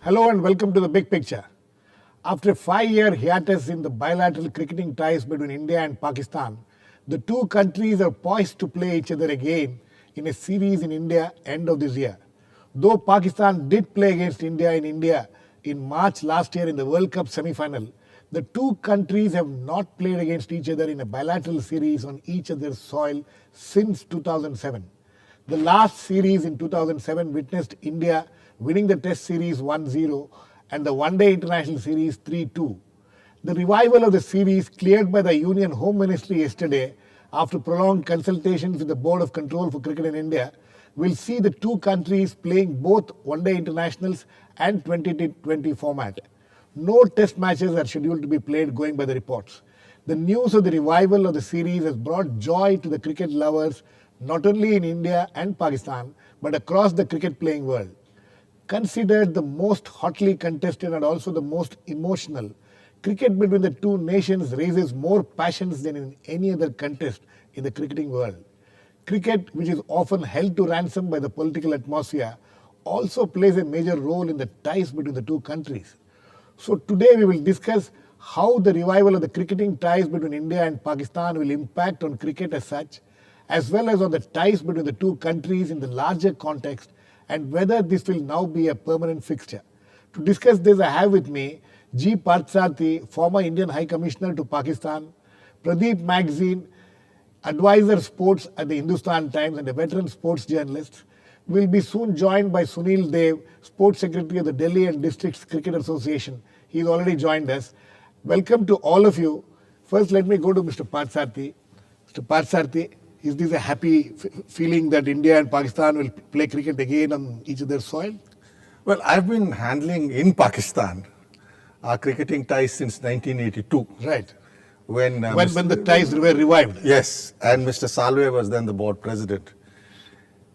Hello and welcome to the big picture. After a 5-year hiatus in the bilateral cricketing ties between India and Pakistan, the two countries are poised to play each other again in a series in India end of this year. Though Pakistan did play against India in March last year in the World Cup semi-final, the two countries have not played against each other in a bilateral series on each other's soil since 2007. The last series in 2007 witnessed India winning the Test series 1-0 and the One-Day International Series 3-2. The revival of the series cleared by the Union Home Ministry yesterday after prolonged consultations with the Board of Control for Cricket in India will see the two countries playing both One-Day Internationals and 2020 format. No Test matches are scheduled to be played going by the reports. The news of the revival of the series has brought joy to the cricket lovers not only in India and Pakistan but across the cricket playing world. Considered the most hotly contested and also the most emotional, cricket between the two nations raises more passions than in any other contest in the cricketing world. Cricket, which is often held to ransom by the political atmosphere, also plays a major role in the ties between the two countries. So today we will discuss how the revival of the cricketing ties between India and Pakistan will impact on cricket as such, as well as on the ties between the two countries in the larger context, and whether this will now be a permanent fixture. To discuss this, I have with me G.Parthasarathy, former Indian High Commissioner to Pakistan, Pradeep magazine, advisor sports at the Hindustan Times and a veteran sports journalist. We'll be soon joined by Sunil Dev, Sports Secretary of the Delhi and Districts Cricket Association. He's already joined us. Welcome to all of you. First, let me go to Mr. Parthasarathy. Mr. Parthasarathy, is this a happy feeling that India and Pakistan will play cricket again on each other's soil? Well, I've been handling in Pakistan our cricketing ties since 1982. Right. When the ties were revived. Yes, and Mr. Salve was then the board president.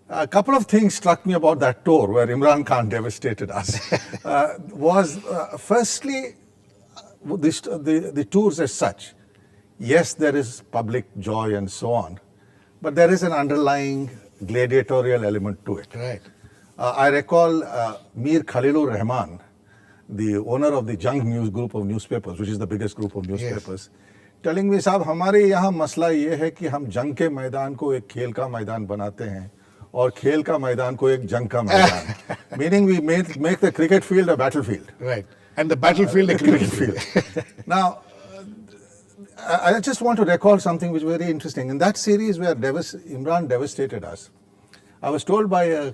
A couple of things struck me about that tour where Imran Khan devastated us. Firstly, the tours as such. Yes, there is public joy and so on, but there is an underlying gladiatorial element to it. Right. I recall Mir Khalilur Rahman, the owner of the Jung News group of newspapers, which is the biggest group of newspapers, telling me, साहब हमारे यहाँ मसला ये है कि हम जंग के मैदान को एक खेल का मैदान बनाते हैं और खेल का मैदान को एक जंग का मैदान. Meaning we make the cricket field a battlefield. Right. And the battlefield a cricket field. Now, I just want to recall something which is very interesting. In that series where Imran devastated us, I was told by a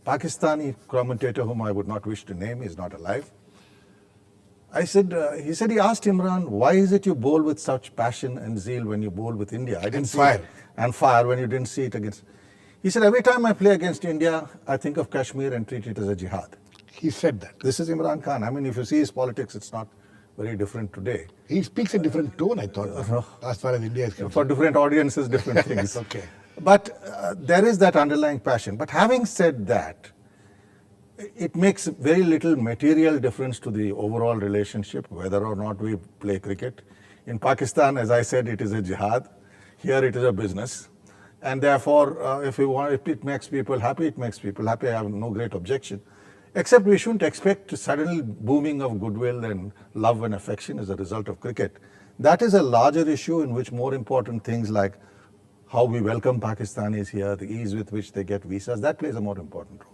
Pakistani commentator whom I would not wish to name, he's not alive. He said he asked Imran, why is it you bowl with such passion and zeal when you bowl with India? I didn't see fire. It, and fire when you didn't see it against. He said, every time I play against India, I think of Kashmir and treat it as a jihad. He said that. This is Imran Khan. I mean, if you see his politics, it's not very different today. He speaks a different tone, I thought, as far as India is concerned. For different audiences, different things. Okay. But there is that underlying passion. But having said that, it makes very little material difference to the overall relationship, whether or not we play cricket. In Pakistan, as I said, it is a jihad. Here it is a business. And therefore, if it makes people happy, it makes people happy. I have no great objection. Except we shouldn't expect sudden booming of goodwill and love and affection as a result of cricket. That is a larger issue in which more important things like how we welcome Pakistanis here, the ease with which they get visas, that plays a more important role.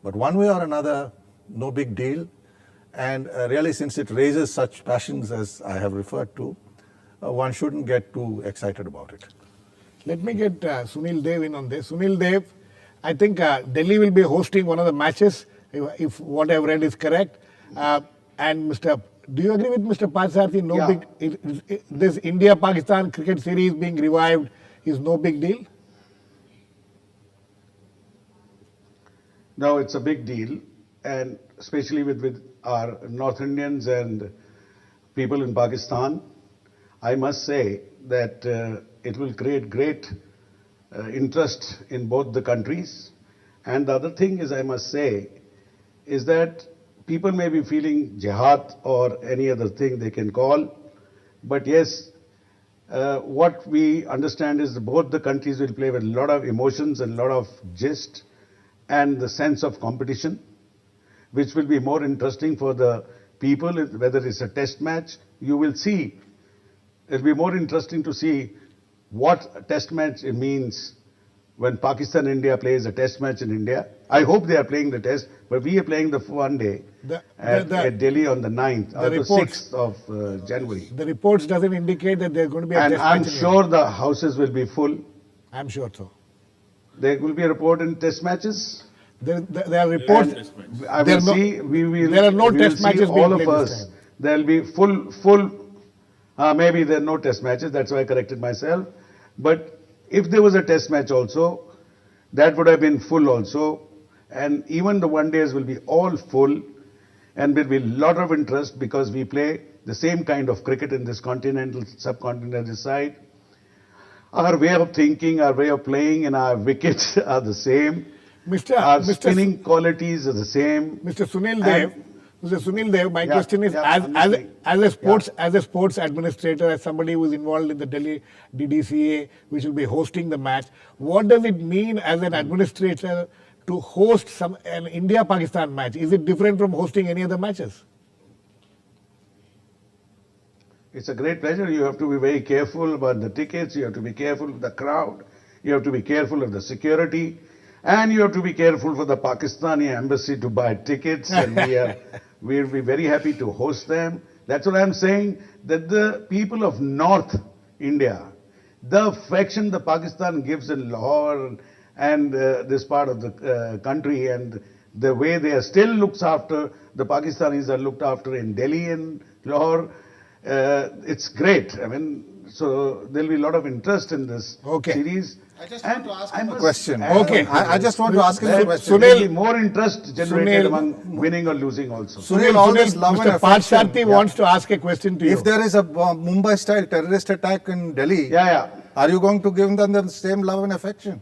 But one way or another, no big deal. And really, since it raises such passions as I have referred to, one shouldn't get too excited about it. Let me get Sunil Dev in on this. Sunil Dev, I think Delhi will be hosting one of the matches, if what I've read is correct. And do you agree with Mr. Parthasarathy? This India-Pakistan cricket series being revived is no big deal? No, it's a big deal, and especially with our North Indians and people in Pakistan, I must say that it will create great interest in both the countries. And the other thing is, I must say, is that people may be feeling jihad or any other thing they can call, but yes, what we understand is that both the countries will play with a lot of emotions and a lot of gist and the sense of competition, which will be more interesting for the people, whether it's a test match. You will see, it'll be more interesting to see what a test match means when Pakistan India plays a test match in India. I hope they are playing the test, but we are playing the one day at Delhi on the 9th or the 6th of January. The reports doesn't indicate that there's going to be a And test I'm match in sure the houses will be full. I'm sure so. There will be a report in test matches. There are reports. I There will are no- see. We will. there are no we test will matches see being all of played this us. time. There will be full. Maybe there are no test matches. That's why I corrected myself. But if there was a test match also, that would have been full also. And even the one days will be all full, and there will be a lot of interest because we play the same kind of cricket in this continental, subcontinental side. Our way of thinking, our way of playing, and our wickets are the same. Our spinning qualities are the same. Mr. Sunil Dev, my question is, I'm as listening. a sports administrator, as somebody who is involved in the Delhi DDCA, which will be hosting the match, what does it mean as an administrator to host an India-Pakistan match? Is it different from hosting any other matches? It's a great pleasure. You have to be very careful about the tickets. You have to be careful of the crowd. You have to be careful of the security. And you have to be careful for the Pakistani embassy to buy tickets. And we'll be very happy to host them. That's what I'm saying, that the people of North India, the affection the Pakistan gives in Lahore and this part of the country, and the way they are still looked after, the Pakistanis are looked after in Delhi and Lahore, it's great. I mean, so there'll be a lot of interest in this series. I just want to ask him a question. I just want to ask him a question. There will be more interest generated among winning or losing also. Sunil, all this love and Mr. affection. Parthasarathy wants to ask a question to you. If there is a Mumbai-style terrorist attack in Delhi, are you going to give them the same love and affection?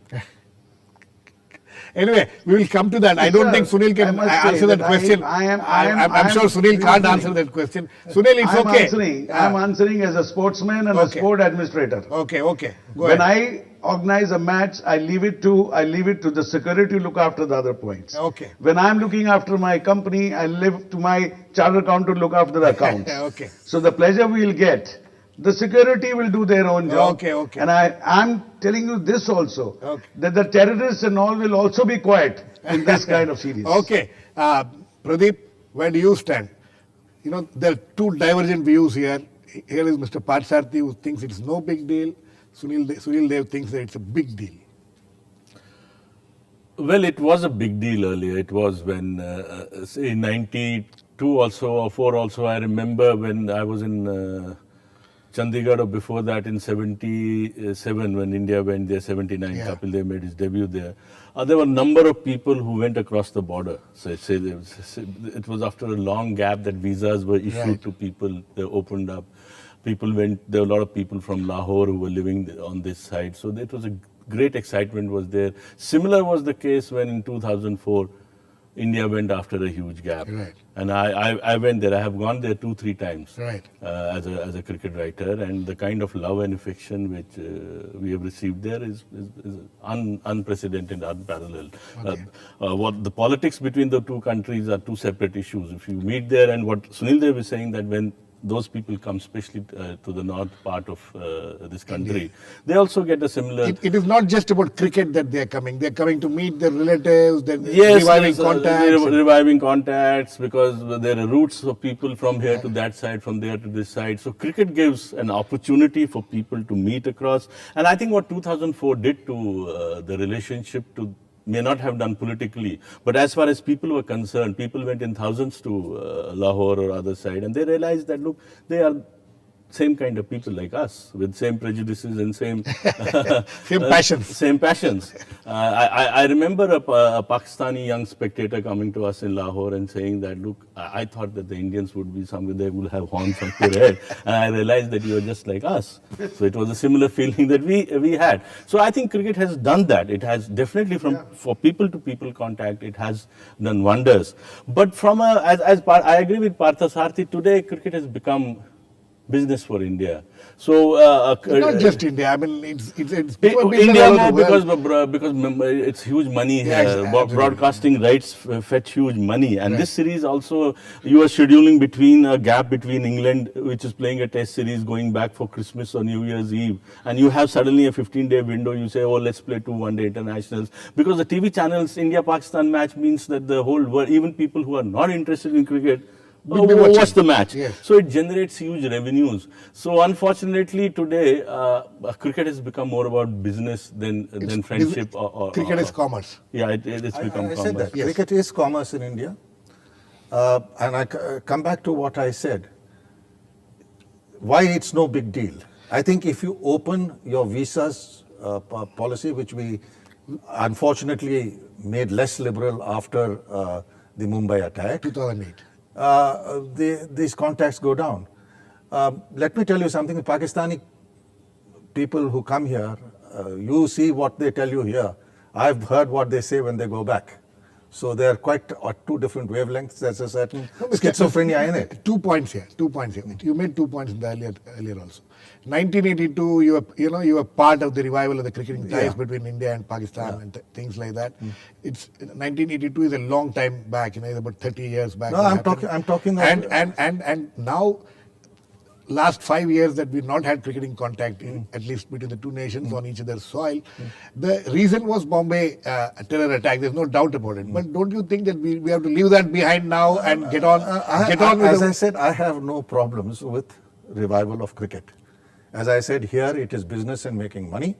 Anyway, we will come to that. I don't think Sunil can answer that question. I'm sure Sunil can't answer that question. Sunil, it's okay. I'm answering as a sportsman and a sport administrator. Okay. Go ahead. When I organize a match, I leave it to the security to look after the other points. Okay. When I'm looking after my company, I leave to my charter account to look after the accounts. Okay. So the pleasure we'll get, the security will do their own job. Okay. And I'm telling you this also, that the terrorists and all will also be quiet in this kind of series. Okay. Pradeep, where do you stand? You know, there are two divergent views here. Here is Mr. Parthasarathy, who thinks it's no big deal. Sunil Dev thinks that it's a big deal. Well, it was a big deal earlier. It was when, say, in 92 also, or 4 also, I remember when I was in Chandigarh, or before that in 77, when India went there, 79, Kapil Dev made his debut there. There were a number of people who went across the border. So it was after a long gap that visas were issued to people. They opened up. People went, there were a lot of people from Lahore who were living on this side. So it was a great excitement was there. Similar was the case when in 2004, India went after a huge gap. Right. And I went there. I have gone there 2-3 times Right. As a cricket writer. And the kind of love and affection which we have received there is unprecedented, unparalleled. Okay. What the politics between the two countries are two separate issues. If you meet there, and what Sunil Dev is saying, that when those people come, especially to the north part of this country, they also get a similar... It is not just about cricket that they are coming. They are coming to meet their relatives, reviving contacts. Reviving contacts, because there are roots of people from here to that side, from there to this side. So cricket gives an opportunity for people to meet across. And I think what 2004 did to the relationship may not have done politically, but as far as people were concerned, people went in thousands to Lahore or other side, and they realized that, look, they are same kind of people like us, with same prejudices and same Same passions. Same passions. I remember a Pakistani young spectator coming to us in Lahore and saying that, look, I thought that the Indians would be somewhere, they would have horns on their head, and I realized that you are just like us. So it was a similar feeling that we had. So I think cricket has done that. It has definitely for people to people contact, it has done wonders. But from I agree with Parthasarathy, today cricket has become business for India. So Not just India. I mean, it's become a business India all over more the world. because it's huge money. Yeah, absolutely. Broadcasting rights fetch huge money, and this series also you are scheduling between a gap between England, which is playing a test series, going back for Christmas or New Year's Eve, and you have suddenly a 15-day window. You say, oh, let's play 2 one-day internationals, because the TV channels India-Pakistan match means that the whole world, even people who are not interested in cricket, watch the match. Yes. So it generates huge revenues. So unfortunately today, cricket has become more about business than friendship. Cricket is commerce. Yeah, it's become I commerce. said that. Yes. Cricket is commerce in India. And I come back to what I said. Why it's no big deal? I think if you open your visas policy, which we unfortunately made less liberal after the Mumbai attack, 2008. these contacts go down. Let me tell you something. The Pakistani people who come here, you see what they tell you here. I've heard what they say when they go back. So they're quite 2 different wavelengths. There's a certain schizophrenia in it. 2 points here. 2 points here. You made 2 points in the earlier also. 1982, you were part of the revival of the cricketing ties between India and Pakistan and things like that. It's 1982 is a long time back. It's about 30 years back. No, I'm talking. And now, last 5 years that we've not had cricketing contact, at least between the 2 nations on each other's soil. The reason was Bombay terror attack. There's no doubt about it. But don't you think that we have to leave that behind now and get on? As I said, I have no problems with revival of cricket. As I said, here it is business and making money.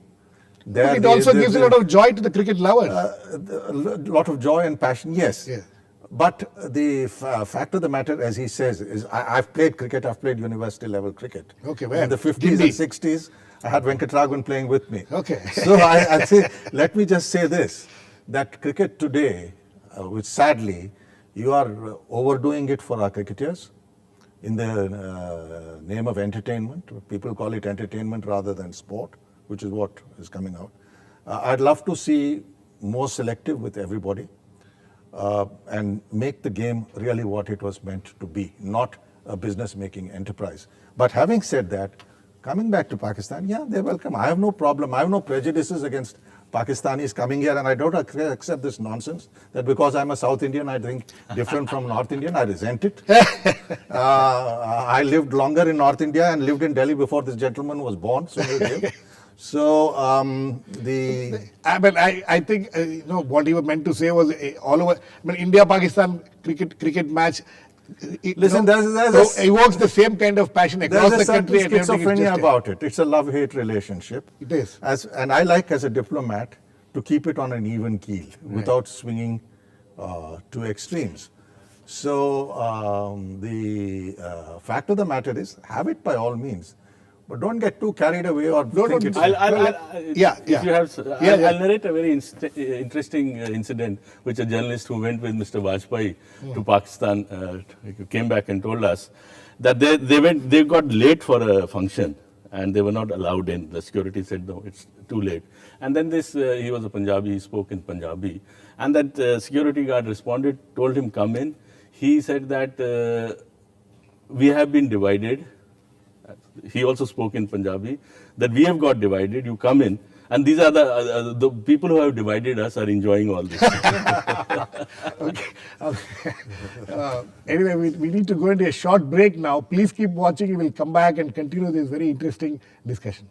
But it also gives a lot of joy to the cricket lovers. A lot of joy and passion, yes. Yeah. But the fact of the matter, as he says, is I've played cricket. I've played university level cricket. Okay, where? In the 50s Gindi. and 60s, I had Venkatraghavan playing with me. Okay. So I say, let me just say this, that cricket today, which sadly, you are overdoing it for our cricketers in the name of entertainment. People call it entertainment rather than sport, which is what is coming out. I'd love to see more selective with everybody. And make the game really what it was meant to be, not a business-making enterprise. But having said that, coming back to Pakistan, yeah, they're welcome. I have no problem. I have no prejudices against Pakistanis coming here, and I don't accept this nonsense that because I'm a South Indian, I think different from North Indian. I resent it. I lived longer in North India and lived in Delhi before this gentleman was born. So I think what he was meant to say was all over. India-Pakistan cricket match. Listen, evokes the same kind of passion across the country. There's a certain schizophrenia about it. It's a love-hate relationship. It is. And I like, as a diplomat, to keep it on an even keel without swinging to extremes. So the fact of the matter is, have it by all means. But don't get too carried away or think it's... If you have, I'll narrate a very interesting incident which a journalist who went with Mr. Vajpayee to Pakistan came back and told us that they got late for a function and they were not allowed in. The security said, no, it's too late. And then he was a Punjabi, he spoke in Punjabi. And that security guard responded, told him, come in. He said that we have been divided. He also spoke in Punjabi, that we have got divided, you come in, and these are the people who have divided us are enjoying all this. Anyway, we need to go into a short break now. Please keep watching. We will come back and continue this very interesting discussion.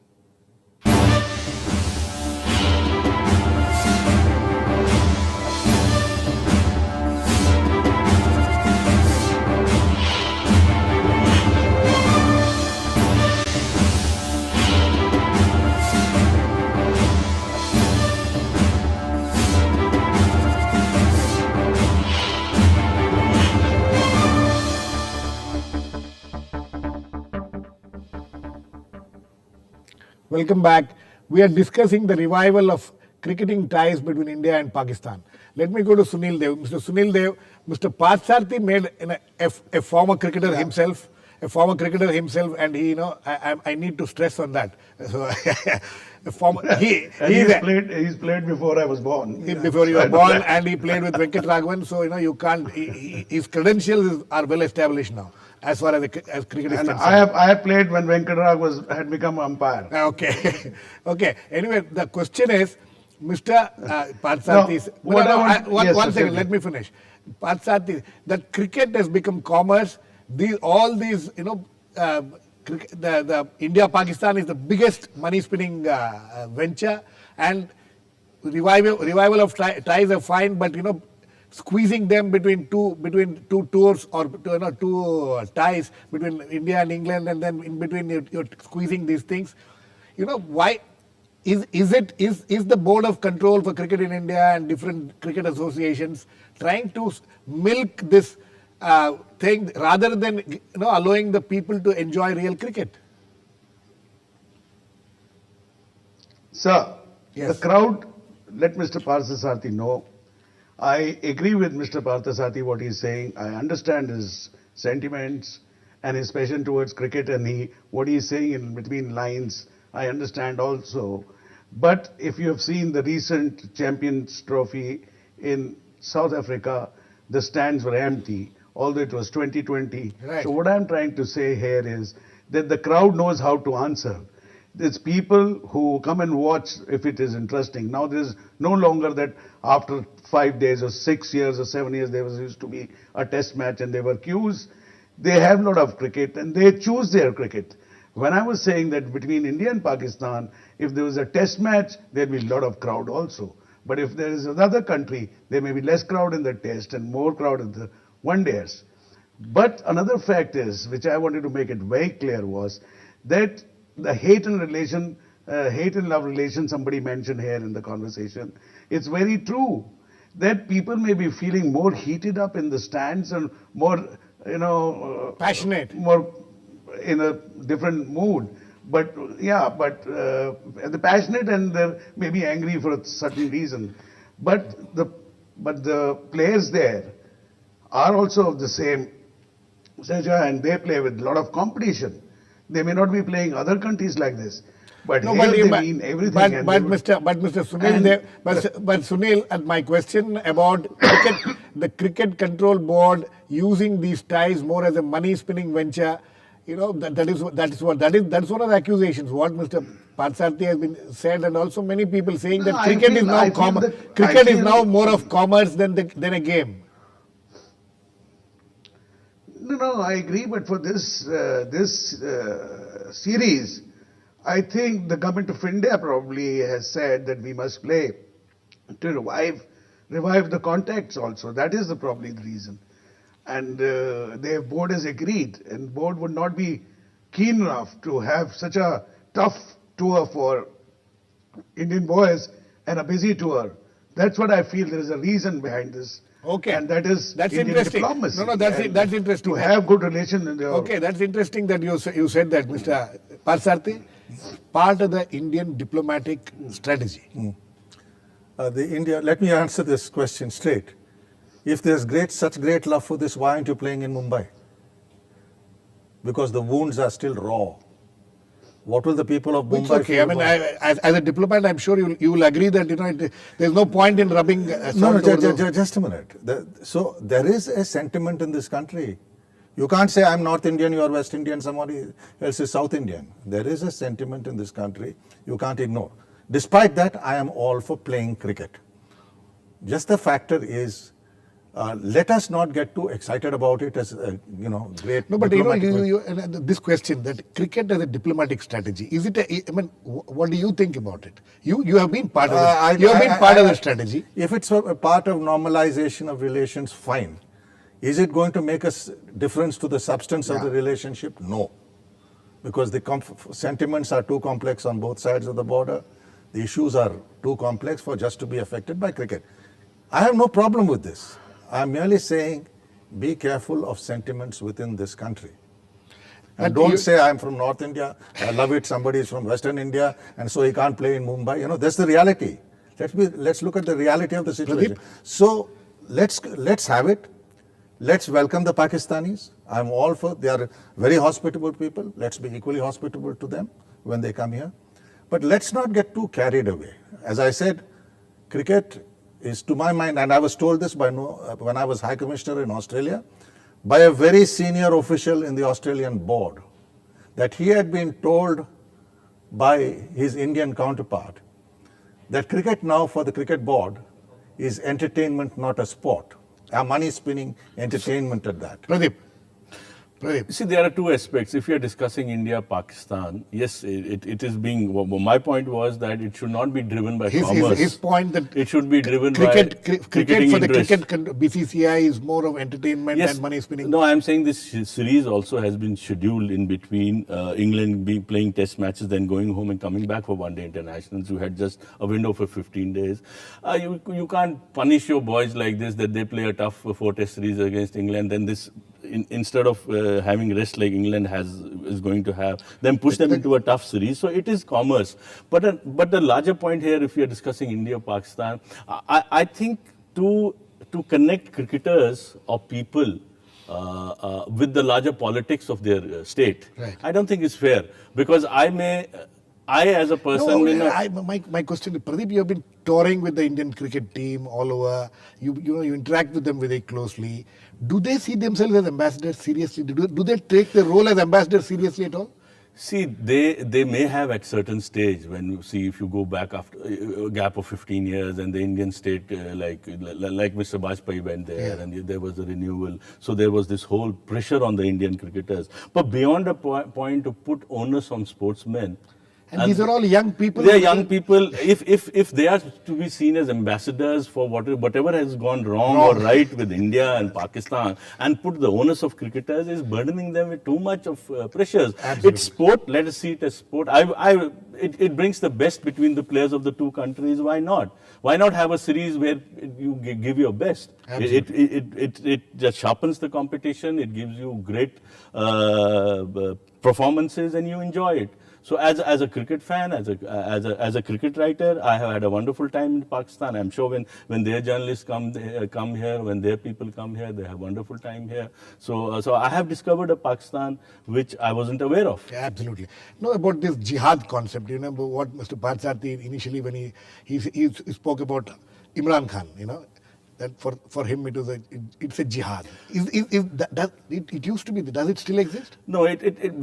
Welcome back. We are discussing the revival of cricketing ties between India and Pakistan. Let me go to Sunil Dev. Mr. Sunil Dev, Mr. Parthasarathy made a former cricketer himself, and he, I need to stress on that. So, a former, he's played before I was born. Before you were born, and he played with Venkatraghavan. So you can't. His credentials are well established now, as far as cricket is And concerned. I have played when Venkatraghavan had become umpire. Okay, okay. Anyway, the question is, Mr. Parthasarathy. One second. Let me finish. Parthasarathy, that cricket has become commerce. All these, the India-Pakistan is the biggest money-spinning venture, and revival of ties are fine, but squeezing them between two tours or two ties between India and England, and then in between you're squeezing these things. Why is the board of control for cricket in India and different cricket associations trying to milk this thing rather than allowing the people to enjoy real cricket? Sir, Yes. the crowd, let Mr. Parthasarathy know. I agree with Mr. Parthasarathy what he's saying. I understand his sentiments and his passion towards cricket, and what he's saying in between lines, I understand also. But if you have seen the recent Champions Trophy in South Africa, the stands were empty, although it was 2020. Right. So what I'm trying to say here is that the crowd knows how to answer. There's people who come and watch if it is interesting. Now there is no longer that after 5 days or 6 years or 7 years there used to be a test match and there were queues. They have a lot of cricket and they choose their cricket. When I was saying that between India and Pakistan, if there was a test match, there will be a lot of crowd also. But if there is another country, there may be less crowd in the test and more crowd in the one-dayers. But another fact is, which I wanted to make it very clear, was that the hate and love relation somebody mentioned here in the conversation, it's very true that people may be feeling more heated up in the stands and more, Passionate. more in a different mood. But the passionate and they may be angry for a certain reason. But the players there are also of the same stature and they play with a lot of competition. They may not be playing other countries like this, but here they mean everything. But Mr. Sunil, but Sunil, at my question about cricket, the Cricket Control Board using these ties more as a money spinning venture, that's one of the accusations. What Mr. Parthasarathy has been said, and also many people saying that cricket is now cricket is now more of commerce than a game. No, I agree. But for this series, I think the government of India probably has said that we must play to revive the contacts also. That is probably the reason. And their board has agreed, and board would not be keen enough to have such a tough tour for Indian boys and a busy tour. That's what I feel. There is a reason behind this. Okay, and that's Indian interesting. Diplomacy. That's interesting. To have good relations. Okay, that's interesting that you said that, Mr. Parthasarathy. Part of the Indian diplomatic strategy. Let me answer this question straight. If there's such great love for this, why aren't you playing in Mumbai? Because the wounds are still raw. What will the people of Mumbai okay. feel? I mean, as a diplomat, I'm sure you will agree that there's no point in rubbing. Just a minute. So there is a sentiment in this country. You can't say I'm North Indian, you are West Indian, somebody else is South Indian. There is a sentiment in this country you can't ignore. Despite that, I am all for playing cricket. Just the factor is, let us not get too excited about it as great. No, but this question that cricket as a diplomatic strategy, is it? What do you think about it? You have been part of it. You have been part of the strategy. If it's a part of normalization of relations, fine. Is it going to make a difference to the substance of the relationship? No. Because the sentiments are too complex on both sides of the border. The issues are too complex for just to be affected by cricket. I have no problem with this. I'm merely saying be careful of sentiments within this country. And And don't you- say I'm from North India, I love it, somebody is from Western India, and so he can't play in Mumbai. You know, that's the reality. Let's look at the reality of the situation. Pradeep? So let's have it. Let's welcome the Pakistanis. I'm all for, they are very hospitable people. Let's be equally hospitable to them when they come here. But let's not get too carried away. As I said, cricket is, to my mind, and I was told this when I was High Commissioner in Australia, by a very senior official in the Australian board, that he had been told by his Indian counterpart that cricket now for the cricket board is entertainment, not a sport. A money spinning entertainment at that. Pradeep. See, there are two aspects. If you are discussing India, Pakistan, yes, it is being. My point was that it should not be driven by commerce. His point that it should be driven cricket, by cricket for the interest. cricket BCCI is more of entertainment and money spinning. No, I'm saying this series also has been scheduled in between England playing test matches, then going home and coming back for one-day internationals. You had just a window for 15 days. You can't punish your boys like this, that they play a tough 4-test series against England, then this, instead of having rest like England is going to have, then push them into a tough series. So it is commerce. But the larger point here, if you are discussing India, Pakistan, I think to connect cricketers or people with the larger politics of their state, Right. I don't think it's fair, because I as a person may not. My question is, Pradeep, you have been touring with the Indian cricket team all over. You interact with them very closely. Do they see themselves as ambassadors seriously? Do they take their role as ambassadors seriously at all? See, they may have at certain stage, when you see, if you go back after a gap of 15 years and the Indian state, like Mr. Bajpayee went there, Yeah. and there was a renewal. So there was this whole pressure on the Indian cricketers. But beyond a point to put onus on sportsmen. And these are all young people. They are young people. If they are to be seen as ambassadors for whatever has gone wrong or right with India and Pakistan, and put the onus of cricketers, is burdening them with too much of pressures. Absolutely. It's sport. Let us see it as sport. It brings the best between the players of the two countries. Why not? Why not have a series where you give your best? It just sharpens the competition. It gives you great performances, and you enjoy it. So as a cricket fan, as a cricket writer, I have had a wonderful time in Pakistan. I'm sure when their journalists come here, when their people come here, they have wonderful time here. So I have discovered a Pakistan which I wasn't aware of. Yeah, absolutely. No, about this jihad concept. You remember what Mr. Parthasarathy initially, when he spoke about Imran Khan, that for him it's a jihad. It used to be. Does it still exist? No,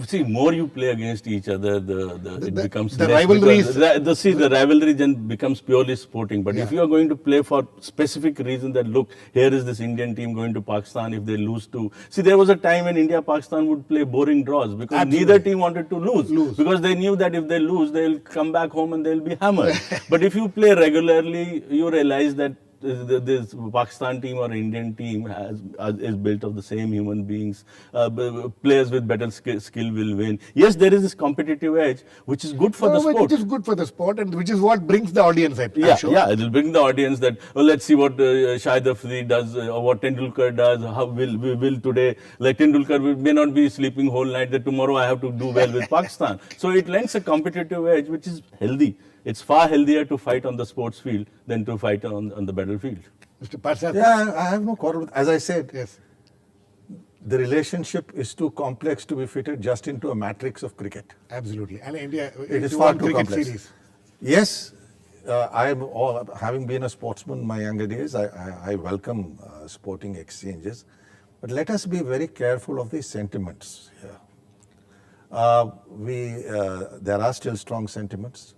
see, more you play against each other, it becomes the less, rivalries. because the rivalry then becomes purely sporting. But if Yeah. you are going to play for specific reason, that look, here is this Indian team going to Pakistan, if they lose to, see, there was a time when India Pakistan would play boring draws, because Absolutely. neither team wanted to lose, Lose. because they knew that if they lose, they'll come back home and they'll be hammered. But if you play regularly, you realize that this Pakistan team or Indian team is built of the same human beings. Players with better skill will win. Yes, there is this competitive edge, which is good for the sport. Which is good for the sport, and which is what brings the audience. I'm sure. Yeah, it will bring the audience that, let's see what Shahid Afridi does, or what Tendulkar does. How will today, like Tendulkar may not be sleeping whole night, that tomorrow I have to do well with Pakistan. So it lends a competitive edge, which is healthy. It's far healthier to fight on the sports field than to fight on the battlefield. Mr. Parthasarathy. Yeah, I have no quarrel with, as I said, Yes. the relationship is too complex to be fitted just into a matrix of cricket. Absolutely. And India, It is you far want too cricket complex. series. Yes, having been a sportsman in my younger days, I welcome sporting exchanges. But let us be very careful of these sentiments here. There are still strong sentiments.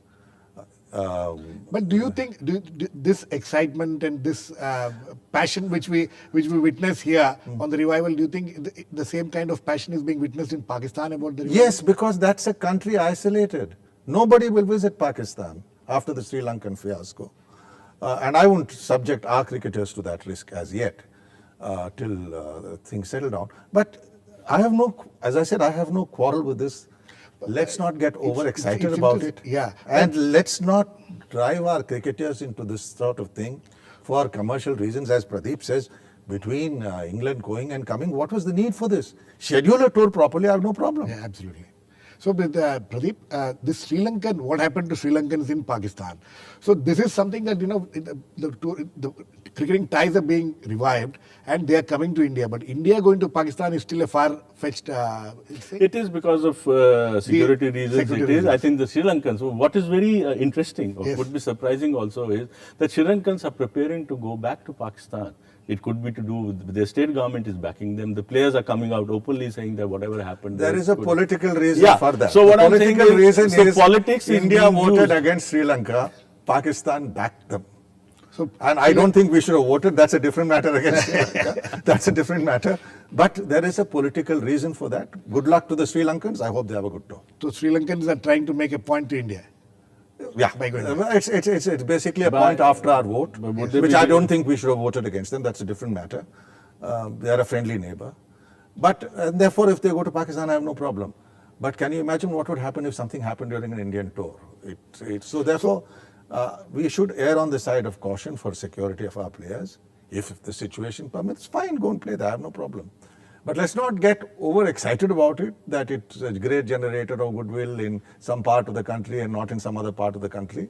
But do you think this excitement and this passion which we witness here on the revival, do you think the same kind of passion is being witnessed in Pakistan about the revival? Yes, because that's a country isolated. Nobody will visit Pakistan after the Sri Lankan fiasco. And I won't subject our cricketers to that risk as yet, till things settle down. But as I said, I have no quarrel with this. Let's not get overexcited about it. Yeah. And let's not drive our cricketers into this sort of thing for commercial reasons. As Pradeep says, between England going and coming. What was the need for this? Schedule a tour properly, I have no problem. Yeah, absolutely. So, with Pradeep, this Sri Lankan, what happened to Sri Lankans in Pakistan? So, this is something that, the cricketing ties are being revived and they are coming to India. But India going to Pakistan is still a far-fetched thing. It is because of security reasons. security It is. I reasons. think the Sri Lankans. What is very interesting, or Yes. could be surprising also, is that Sri Lankans are preparing to go back to Pakistan. It could be to do with their state government is backing them. The players are coming out openly saying that whatever happened. There is a could- political reason Yeah. for that. So what the I'm saying political is, reason so is politics is India being voted used. against Sri Lanka, Pakistan backed them. So, And I don't think we should have voted. That's a different matter against Sri Lanka. That's a different matter. But there is a political reason for that. Good luck to the Sri Lankans. I hope they have a good tour. so Sri Lankans are trying to make a point to India. Yeah, By going it's basically a But- point after our vote, but would they which be I doing- don't think we should have voted against them. That's a different matter. They are a friendly neighbor. But therefore, if they go to Pakistan, I have no problem. But can you imagine what would happen if something happened during an Indian tour? So therefore, we should err on the side of caution for security of our players. If the situation permits, fine, go and play there. I have no problem. But let's not get overexcited about it, that it's a great generator of goodwill in some part of the country and not in some other part of the country.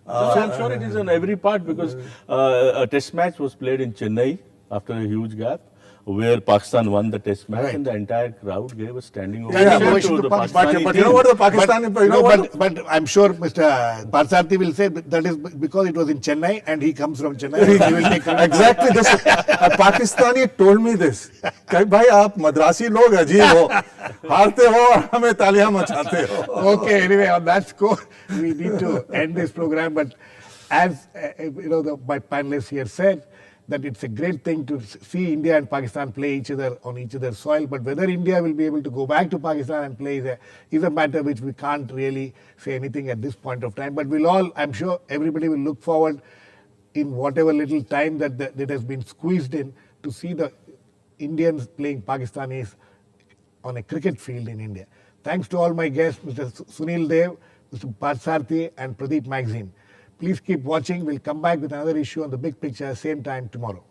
I'm sure it is in every part, because a test match was played in Chennai after a huge gap, where Pakistan won the test match, Right. and the entire crowd gave a standing Yeah, ovation to to the Pakistan. Pakistani But team. you know what the Pakistani, But I'm sure Mr. Parthasarathy will say that is because it was in Chennai and he comes from Chennai. He will take exactly this. A Pakistani told me this. कि भाई आप मद्रासी लोग अजीब हो, हारते हो और हमें तालियां मचाते हो. Okay, anyway, on that score, we need to end this program. But as my panelists here said, that it's a great thing to see India and Pakistan play each other on each other's soil. But whether India will be able to go back to Pakistan and play is a matter which we can't really say anything at this point of time. But we'll all, I'm sure everybody will look forward in whatever little time that has been squeezed in to see the Indians playing Pakistanis on a cricket field in India. Thanks to all my guests, Mr. Sunil Dev, Mr. Parthasarathy and Pradeep Magazine. Please keep watching. We'll come back with another issue on The Big Picture, same time tomorrow.